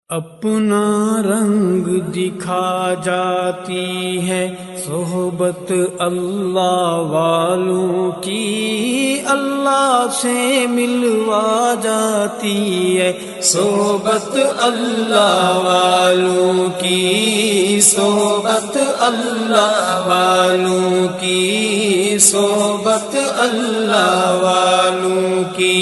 اپنا رنگ دکھا جاتی ہے صحبت اللہ والوں کی، اللہ سے ملوا جاتی ہے صحبت اللہ والوں کی، صحبت اللہ والوں کی، صحبت اللہ والوں کی۔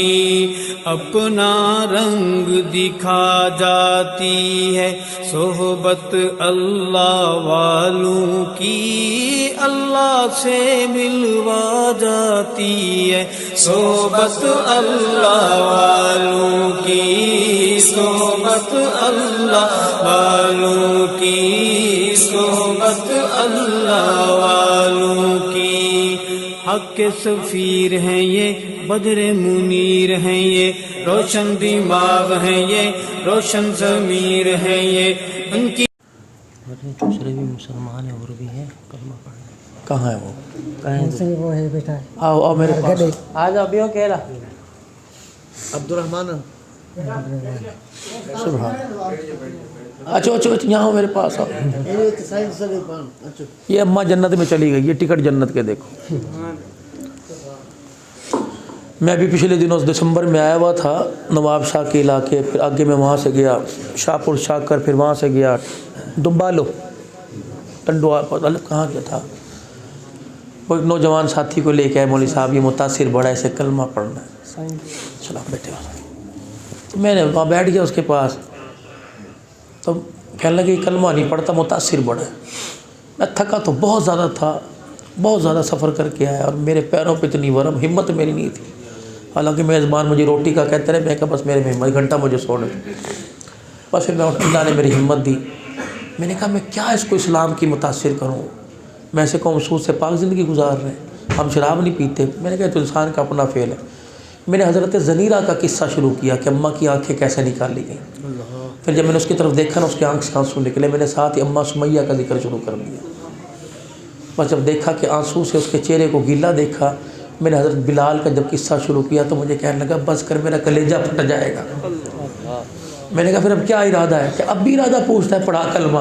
اپنا رنگ دکھا جاتی ہے صحبت اللہ والوں کی، اللہ سے ملوا جاتی ہے صحبت اللہ والوں کی، صحبت اللہ والوں کی، صحبت اللہ والوں کی۔ حق کے سفیر ہیں یہ، بدر منیر ہیں یہ، روشن دماغ ہیں یہ، روشن ضمیر ہیں یہ، ان کی دوسرے بھی مسلمان ہیں اور بھی ہیں کلمہ پڑھنے۔ کہاں ہے وہ؟ وہ ہے بیٹا، آؤ آؤ میرے پاس آ جاؤ ابھی کہہ رہا عبد الرحمان سبحان۔ اچھا اچھا یہاں ہو میرے پاس آؤ۔ یہ اماں جنت میں چلی گئی، یہ ٹکٹ جنت کے دیکھو۔ میں ابھی پچھلے دنوں دسمبر میں آیا ہوا تھا نواب شاہ کے علاقے، پھر آگے میں وہاں سے گیا شاہ پور شاہ کر، پھر وہاں سے گیا دمبالو ٹنڈوا، کہاں گیا تھا، وہ ایک نوجوان ساتھی کو لے کے آئے، مولوی صاحب یہ متاثر بڑا ہے، اسے کلمہ پڑھنا ہے۔ چلو بیٹھے ہو۔ تو میں نے وہاں بیٹھ گیا اس کے پاس، تو کہنے لگے کلمہ نہیں پڑھتا، متاثر بڑا ہے۔ میں تھکا تو بہت زیادہ تھا، بہت زیادہ سفر کر کے آیا، اور میرے پیروں پہ اتنی ورم، ہمت میری نہیں تھی۔ حالانکہ میزبان مجھے روٹی کا کہتے رہے، میں کہا بس میرے میں ایک گھنٹہ مجھے سونے دیں۔ بس پھر میں اللہ نے میری ہمت دی، میں نے کہا میں کیا اس کو اسلام کی متاثر کروں، میں ایسے قوم سود سے پاک زندگی گزار رہے ہیں، ہم شراب نہیں پیتے۔ میں نے کہا تو انسان کا اپنا فعل ہے۔ میں نے حضرت زنیرہ کا قصہ شروع کیا کہ اماں کی آنکھیں کیسے نکالی گئیں۔ پھر جب میں نے اس کی طرف دیکھا نا، اس کی آنکھ سے آنسو نکلے، میں نے ساتھ ہی اماں سمیہ کا ذکر شروع کر دیا۔ بس جب دیکھا کہ آنسو سے اس کے چہرے کو گیلا دیکھا، میں نے حضرت بلال کا جب قصہ شروع کیا تو مجھے کہنے لگا بس کر، میرا کلیجہ پھٹ جائے گا۔ میں نے کہا پھر اب کیا ارادہ ہے، کہ اب بھی ارادہ پوچھتا ہے، پڑھا کلمہ؟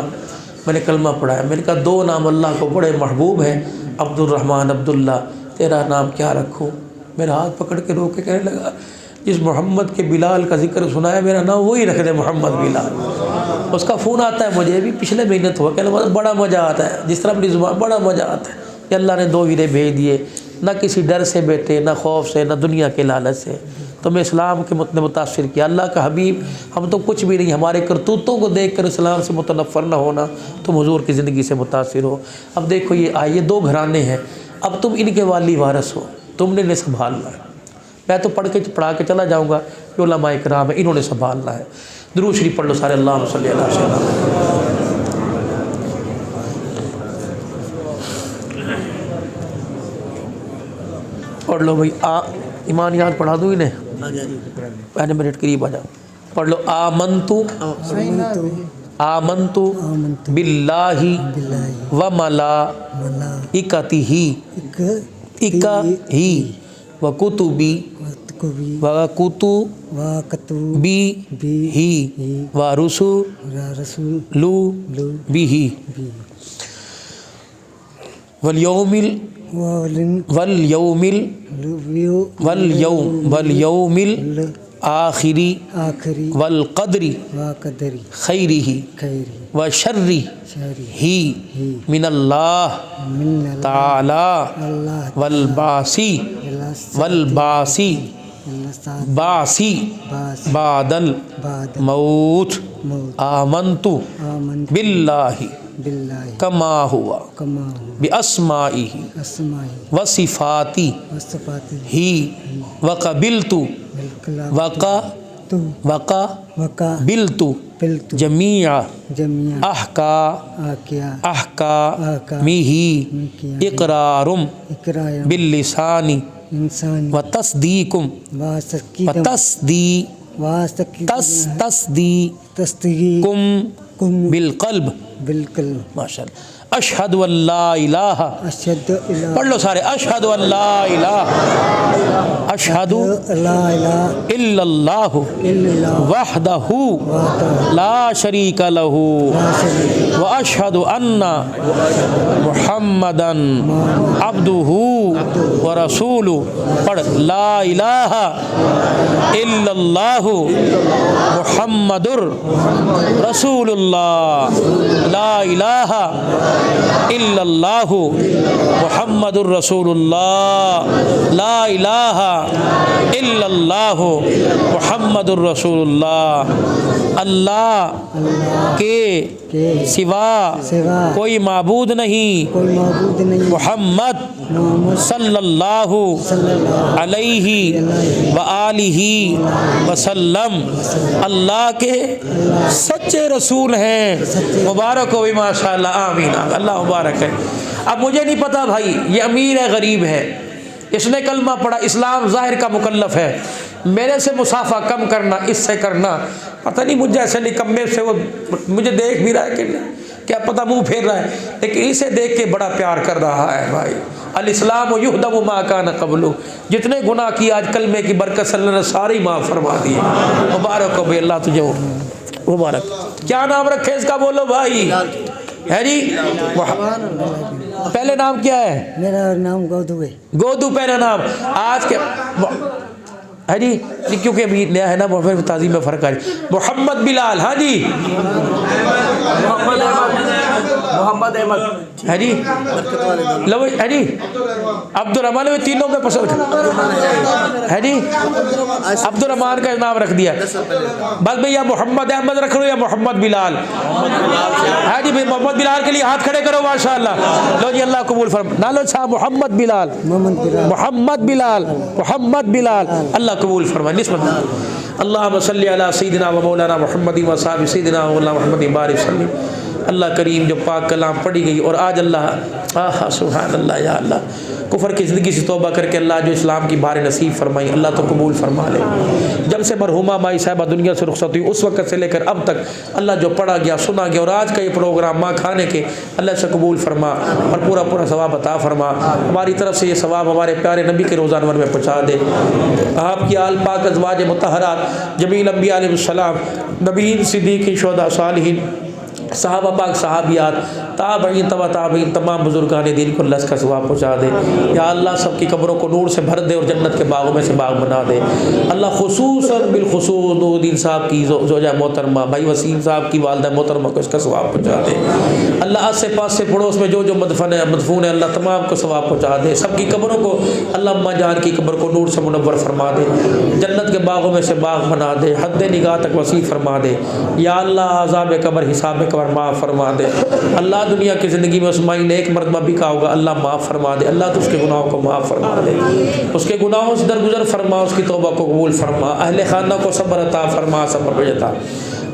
میں نے کلمہ پڑھایا۔ میں نے کہا دو نام اللہ کو بڑے محبوب ہیں، عبد الرحمن، عبداللہ، تیرا نام کیا رکھوں؟ میرا ہاتھ پکڑ کے رو کے کہنے لگا جس محمد کے بلال کا ذکر سنایا میرا نام وہی رکھ دے، محمد بلال۔ اس کا فون آتا ہے مجھے بھی، پچھلے مہینے تو کہنے لگا بڑا مزہ آتا ہے، جس طرح اپنی زبان بڑا مزہ آتا ہے کہ اللہ نے دو ہیرے بھیج دیے، نہ کسی ڈر سے بیٹے، نہ خوف سے، نہ دنیا کے لالچ سے۔ تو میں اسلام کے نے متاثر کیا۔ اللہ کا حبیب، ہم تو کچھ بھی نہیں، ہمارے کرتوتوں کو دیکھ کر اسلام سے متنفر نہ ہونا، تم حضور کی زندگی سے متاثر ہو۔ اب دیکھو یہ آئیے دو گھرانے ہیں، اب تم ان کے والی وارث ہو، تم نے انہیں سنبھالنا ہے۔ میں تو پڑھا کے چلا جاؤں گا، یہ علماء اکرام ہیں، انہوں نے سنبھالنا ہے۔ درود شریف پڑھ لو سارے، اللہم صلی علی سیدنا۔ پڑھ لو بھائی، ایمان یاد پڑھا دوں انہیں، پہلے منٹ قریب آ جاؤ، پڑھ لو۔ آمنتو باللہ و ملائکتہ و کتبی و رسولہ والیوم الآخری والقدر خیرہ و شرہ من اللہ تعالی والبعث بعد الموت۔ آمنت باللہ کما ہوا باسمائہ وصفاتہ وقبلت جمیع احکامہ اقرار باللسان وتصدیق بالقلب۔ ماشاء اللہ۔ اشہد ان لا الہ، اشہد لا پڑھ لو سارے، اشہد ان لا الہ، اشہد لا الہ الا اللہ الا اللہ وحدہ وحدہ لا شریک لہ لا شریک واشہد ان محمدً عبدہ ورسولہ، پڑھ لا الہ الا اللہ محمد رسول اللہ، لا الہ الا اللہ محمد الرسول اللہ، لا الہ الا اللہ محمد الرسول اللہ۔ اللہ کے سوا کوئی معبود نہیں، کوئی معبود نہیں، محمد محمد صلی اللہ صلی اللہ علیہ وآلہ وسلم اللہ کے سچے رسول ہیں۔ مبارک ہو بھی ماشاء اللہ، آمین، اللہ مبارک ہے۔ اب مجھے نہیں پتا بھائی یہ امیر ہے غریب ہے، اس نے کلمہ پڑھا، اسلام ظاہر کا مکلف ہے، میرے سے مسافہ کم کرنا، اس سے کرنا، پتہ نہیں مجھے ایسے نکمے سے وہ مجھے دیکھ بھی رہا ہے کہ نہیں، کیا پتہ منہ پھیر رہا ہے، لیکن اسے دیکھ کے بڑا پیار کر رہا ہے بھائی۔ الاسلام یہدم ما کان قبلہ، جتنے گناہ کی آج کلمے کی برکت صلی اللہ علیہ وسلم سارے معاف فرما دیے۔ مبارک ہو بھائی، اللہ تجھے مبارک۔ کیا نام رکھے اس کا بولو بھائی؟ ہے جی پہلے نام کیا ہے؟ میرا نام گودو ہے۔ گودو پہلا نام۔ آج کے ہے جی کیونکہ ابھی نیا ہے نا، تعظیم میں فرق ہے۔ محمد بلال، ہاں جی محمد احمد ہے جی لو ہے جی عبد الرحمان، میں تینوں میں پسند ہے جی عبد الرحمان کا نام رکھ دیا بس بھئی، یا محمد احمد رکھ لو یا محمد بلال ہے جی بھئی۔ محمد بلال کے لیے ہاتھ کھڑے کرو ماشاءاللہ، لو جی اللہ قبول فرما۔ نالو صاحب محمد بلال، محمد بلال، محمد بلال، اللہ قبول فرمائے نسبت۔ اللہم صلی علی سیدنا و مولانا محمد و صحابہ سیدنا و مولانا محمد بارک وسلم۔ اللہ کریم جو پاک کلام پڑھی گئی اور آج اللہ سبحان اللہ، یا اللہ کفر کی زندگی سے توبہ کر کے اللہ جو اسلام کی بار نصیب فرمائی، اللہ تو قبول فرما لے۔ جب سے مرحومہ مائی صاحبہ دنیا سے رخصت ہوئی اس وقت سے لے کر اب تک اللہ جو پڑھا گیا سنا گیا اور آج کا یہ پروگرام ماں کھانے کے، اللہ سے قبول فرما اور پورا پورا ثواب عطا فرما۔ ہماری طرف سے یہ ثواب ہمارے پیارے نبی کے روزہ انور میں پہنچا دے۔ آپ کی آل پاک ازواج مطہرات، جمیل انبیاء علیہ السلام، نبیین، صدیقین، شہداء، صالحین، صحابہ پاک، صحابیات، تابعین، تبع تابعین، تمام بزرگان دین کو اللہ کا ثواب پہنچا دے۔ یا اللہ سب کی قبروں کو نور سے بھر دے اور جنت کے باغوں میں سے باغ بنا دے۔ اللہ خصوصاً بالخصوص نورالدین صاحب کی زوجہ محترمہ، بھائی وسیم صاحب کی والدہ محترمہ کو اس کا ثواب پہنچا دے۔ اللہ آس سے پاس سے پڑوس میں جو مدفون ہے اللہ تمام کو ثواب پہنچا دے۔ سب کی قبروں کو اللہ اماں جان کی قبر کو نور سے منور فرما دے، جنت کے باغوں میں سے باغ بنا دے، حد نگاہ تک وسیع فرما دے۔ یا اللہ عذاب قبر، حساب قبر معاف فرما دے۔ اللہ دنیا کی زندگی میں عثمانی نے ایک مرتبہ بھی کہا ہوگا اللہ معاف فرما دے، اللہ تو اس کے گناہوں کو معاف فرما دے، اس کے گناہوں سے درگزر فرما، اس کی توبہ کو قبول فرما، اہل خانہ کو صبر عطا فرما، صبر عطا۔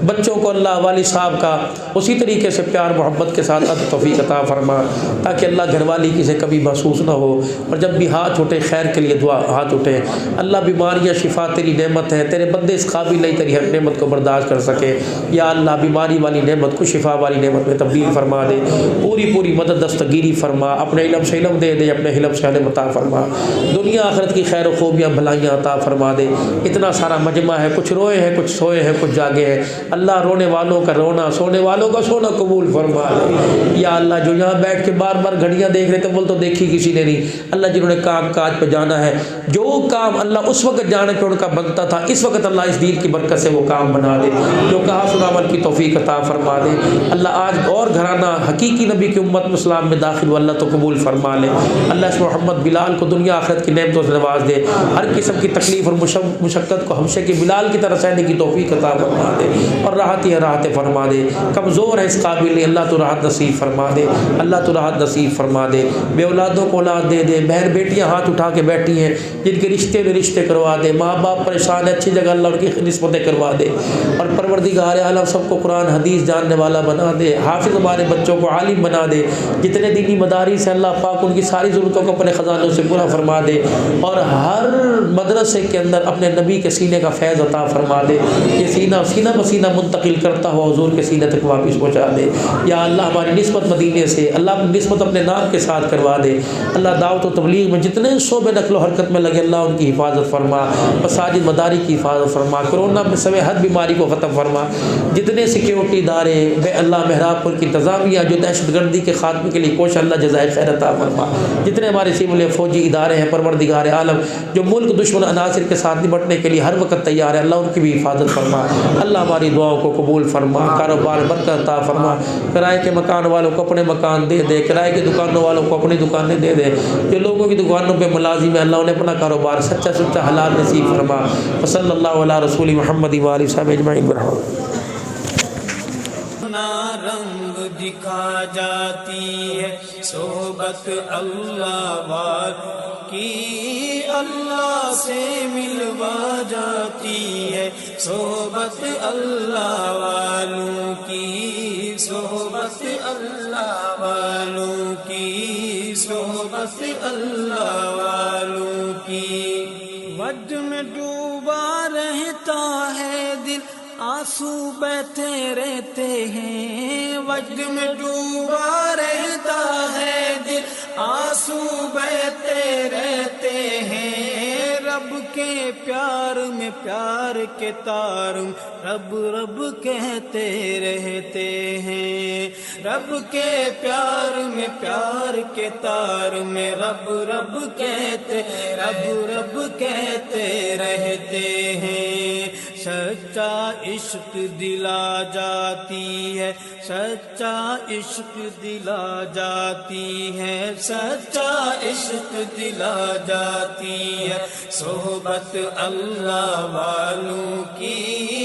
بچوں کو اللہ والی صاحب کا اسی طریقے سے پیار محبت کے ساتھ توفیق عطا فرما تاکہ اللہ گھر والی کی سے کبھی محسوس نہ ہو، اور جب بھی ہاتھ اٹھے خیر کے لیے دعا ہاتھ اٹھے۔ اللہ بیماریاں شفا تیری نعمت ہے، تیرے بندے اس قابل نہیں تیری ہر نعمت کو برداشت کر سکے۔ یا اللہ بیماری والی نعمت کو شفا والی نعمت میں تبدیل فرما دے، پوری پوری مدد دستگیری فرما، اپنے علم سے علم دے دے، اپنے علم سے علم عطا فرما، دنیا آخرت کی خیر و خوبیاں بھلائیاں عطا فرما دے۔ اتنا سارا مجمع ہے، کچھ روئے ہیں، کچھ سوئے ہیں، کچھ جاگے ہیں، اللہ رونے والوں کا رونا، سونے والوں کا سونا قبول فرما لے۔ یا اللہ جو یہاں بیٹھ کے بار بار گھڑیاں دیکھ رہے تھے بول تو دیکھی کسی نے نہیں، اللہ جنہوں نے کام کاج پہ جانا ہے، جو کام اللہ اس وقت جانے پہ ان کا بنتا تھا اس وقت اللہ اس دین کی برکت سے وہ کام بنا دے، جو کہا سنا عمل کی توفیق عطا فرما دے۔ اللہ آج اور گھرانہ حقیقی نبی کی امت اسلام میں داخل ہو، اللہ تو قبول فرما لے۔ اللہ اس محمد بلال کو دنیا آخرت کی نعمتوں سے نواز دے، ہر قسم کی تکلیف اور مشقت کو ہمشہ کے بلال کی طرح سہنے کی توفیق عطا فرما دے، اور راحت فرما دے۔ کمزور ہے اس قابل نہیں، اللہ تو راحت نصیب فرما دے، اللہ تو راحت نصیب فرما دے۔ بے اولادوں کو اولاد دے دے، بہن بیٹیاں ہاتھ اٹھا کے بیٹھی ہیں جن کے رشتے میں رشتے کروا دے، ماں باپ پریشان ہے اچھی جگہ اللہ ان کی نسبتیں کروا دے، اور پروردگار عالم سب کو قرآن حدیث جاننے والا بنا دے، حافظ ہمارے بچوں کو عالم بنا دے، جتنے دینی مدارس ہیں اللہ پاک ان کی ساری ضرورتوں کو اپنے خزانوں سے پورا فرما دے، اور ہر مدرسے کے اندر اپنے نبی کے سینے کا فیض عطا فرما دے، یہ سینہ سینہ بسینہ منتقل کرتا ہوا حضور کے سینے تک واپس پہنچا دے. یا اللہ ہماری نسبت مدینے سے اللہ اپنی نسبت اپنے نام کے ساتھ کروا دے. اللہ دعوت و تبلیغ میں جتنے شعبے نقل و حرکت میں لگے اللہ ان کی حفاظت فرما. مساجد مداری کی حفاظت فرما. کرونا میں سوے حد بیماری کو ختم فرما. جتنے سیکیورٹی ادارے بے اللہ محراب پور کی انتظامیہ جو دہشت گردی کے خاتمے کے لیے کوشش اللہ جزائے خیر عطا فرما. جتنے ہمارے سول فوجی ادارے ہیں پروردگار عالم جو ملک دشمن عناصر کے ساتھ نمٹنے کے لیے ہر وقت تیار ہے اللہ ان کی بھی حفاظت فرما. اللہ ہماری دعاؤں کو قبول فرما. کاروبار برکت عطا فرما. کرائے کے مکان والوں کو اپنے مکان دے دے. کرائے کی دکانوں والوں کو اپنی دکانیں دے دے. جو لوگوں کی دکانوں پہ ملازم ہے اللہ انہیں اپنا کاروبار سچا سچا حلال نصیب فرما. صلی اللہ علیہ رسول محمد و آلہ وصحبہ اجمعین برحمتہ. رنگ دکھا جاتی ہے صحبت اللہ والوں کی اللہ سے ملوا جاتی ہے صحبت اللہ والوں کی صحبت اللہ والوں کی صحبت اللہ والوں کی. وجد میں ڈوبا رہتا ہے دل آنسو بہتے رہتے ہیں. وجد میں ڈوبا رہتا ہے دل آنسو بہتے رہتے ہیں. رب کے پیار میں پیار کے تار رب رب کہتے رہتے ہیں. رب کے پیار میں پیار کے تار میں رب رب کہتے رہتے ہیں. سچا عشق دلا جاتی ہے سچا عشق دلا جاتی ہے سچا عشق دلا جاتی ہے صحبت اللہ والوں کی.